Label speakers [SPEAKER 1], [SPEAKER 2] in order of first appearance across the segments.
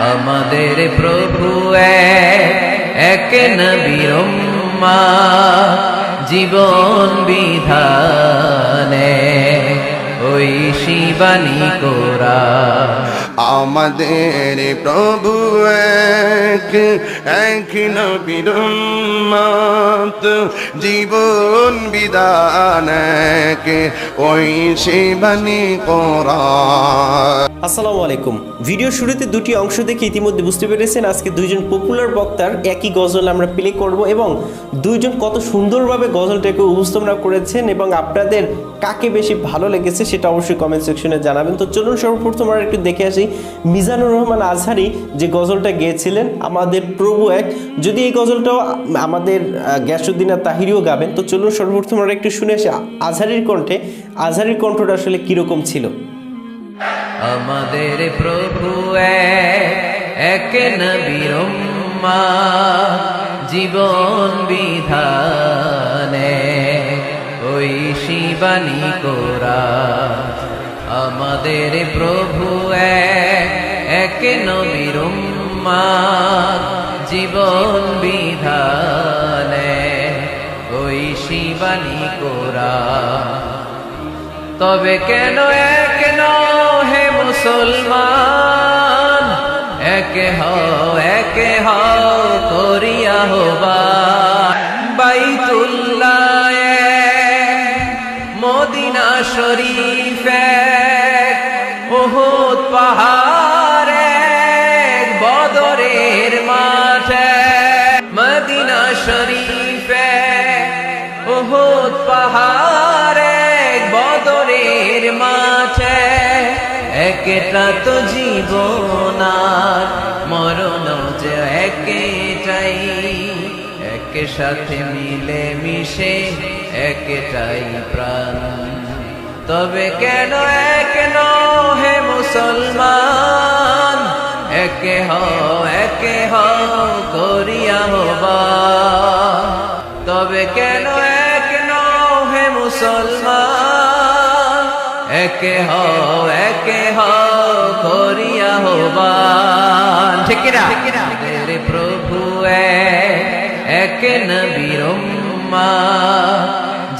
[SPEAKER 1] আমাদের প্রভু এক নবীর উম্মত, জীবন বিধানে ঐশী বাণী কোরআন।
[SPEAKER 2] আমাদের প্রভু এক নবীর উম্মত, জীবন বিধান ঐশী বাণী কোরআন।
[SPEAKER 3] আসসালামু আলাইকুম। ভিডিও শুরুতে দুটি অংশ দেখে ইতিমধ্যে বুঝতে পেরেছেন আজকে দুইজন পপুলার বক্তার একই গজল আমরা প্লে করব এবং দুইজন কত সুন্দরভাবে গজলটাকে উপস্থাপনা করেছেন এবং আপনাদের কাকে বেশি ভালো লেগেছে সেটা অবশ্যই কমেন্ট সেকশনে জানাবেন। তো চলুন সর্বপ্রথম আমরা একটু দেখে আসি মিজানুর রহমান আজহারি যে গজলটা গেয়েছিলেন আমাদের প্রভু এক। যদি এই গজলটাও আমাদের গিয়াসউদ্দিন তাহিরিও গাবেন, তো চলুন সর্বপ্রথম আমরা একটু শুনে আসি আজহারির কণ্ঠে, আজহারির কণ্ঠটা আসলে কীরকম ছিল।
[SPEAKER 1] আমাদের প্রভু এক নবীর উম্মত, জীবন বিধানে ঐশী বাণী কোরআন। আমাদের প্রভু এক নবীর উম্মত, জীবন বিধানে ঐশী বাণী কোরআন। তবে কেন এক হে মুসলমান, একে হও করিয়া হবান। বাইতুল্লাহ মদিনা শরীফ উহুদ পাহাড় বদরের মাঠে। মদিনা শরীফ উহুদ পাহাড় বদরের মাঠে। একটা তো জীবন আর মরণ যে একটাই, এক সাথে মিলে মিশে একটাই প্রাণ। তবে কেন এক হে মুসলমান, একে হও করিয়া হবান। তবে কেন এক হে মুসলমান, একে হও করিয়া হবান। ঠিক না? আমাদের প্রভু এক নবীর উম্মত,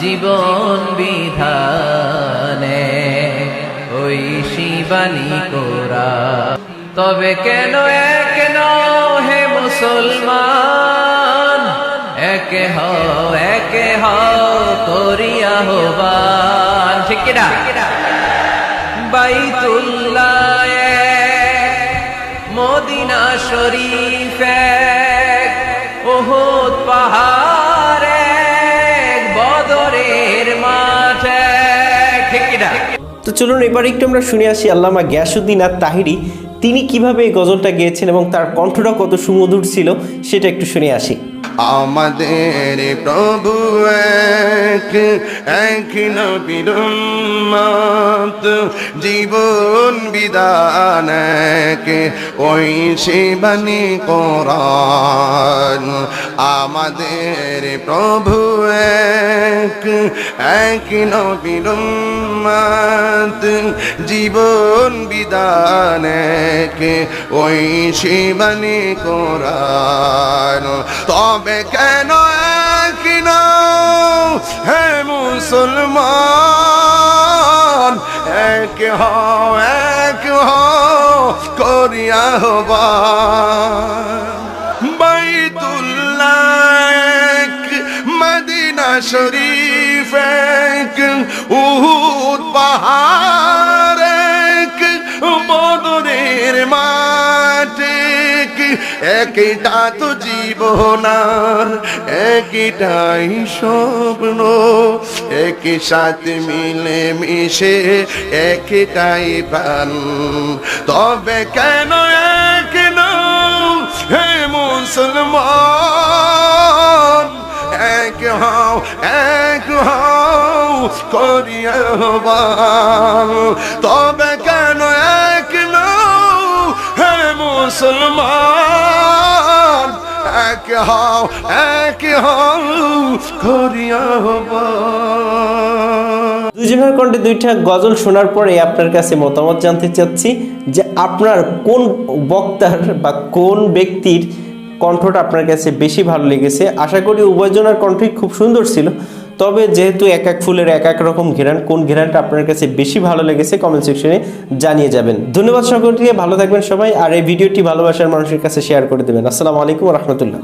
[SPEAKER 1] জীবন বিধানে ঐশী বাণী কোরআন। তবে কেন এক হে মুসলমান, একে হও করিয়া হবান। ঠিক না? বাইতুল্লাহ মদিনা শরীফ উহুদ পাহাড় বদরের মাঠে। ঠিক না?
[SPEAKER 3] তো চলুন এবার একটু আমরা শুনে আসি আল্লামা গিয়াসউদ্দিন তাহিরি তিনি কিভাবে এই গজলটা গেয়েছেন এবং তার কণ্ঠটা কত সুমধুর ছিল সেটা একটু শুনে আসি।
[SPEAKER 2] আমাদের প্রভু এক নবীর উম্মত, জীবন বিধান ঐশী বাণী কোরআন। আমাদের প্রভু এক নবীর উম্মত, জীবন বিধান ঐশী বাণী কোরআন। তবে কেন এক হে মুসলমান, এক হও করিয়া হবান। বাইতুল্লাহ মদিনা শরীফ উহুদ পাহাড় বদরের মাঠে। একটা তো জীবনার একটাই স্বপ্ন, একই সাথে মিলে মিশে একটাই প্রাণ। তবে কেন এক হে মুসলমান, এক হও করিয়া হবান। তবে কেন এক হে মুসলমান, এক হও করিয়া
[SPEAKER 3] দুজনের কণ্ঠে দুইটা গজল শোনার পরে আপনার কাছে মতামত জানতে চাচ্ছি যে আপনার কোন বক্তার বা কোন ব্যক্তির কণ্ঠটা আপনার কাছে বেশি ভালো লেগেছে। আশা করি উভয়জনের কণ্ঠই খুব সুন্দর ছিল, তবে যেহেতু এক এক ফুলের এক এক রকম ঘ্রাণ, কোন ঘ্রাণটা আপনার কাছে বেশি ভালো লেগেছে কমেন্ট সেকশনে জানিয়ে যাবেন। ধন্যবাদ সকলকে, ভালো থাকবেন সবাই, আর এই ভিডিওটি ভালোবাসার মানুষের কাছে শেয়ার করে দেবেন। আসসালামু আলাইকুম ওয়া রাহমাতুল্লাহ।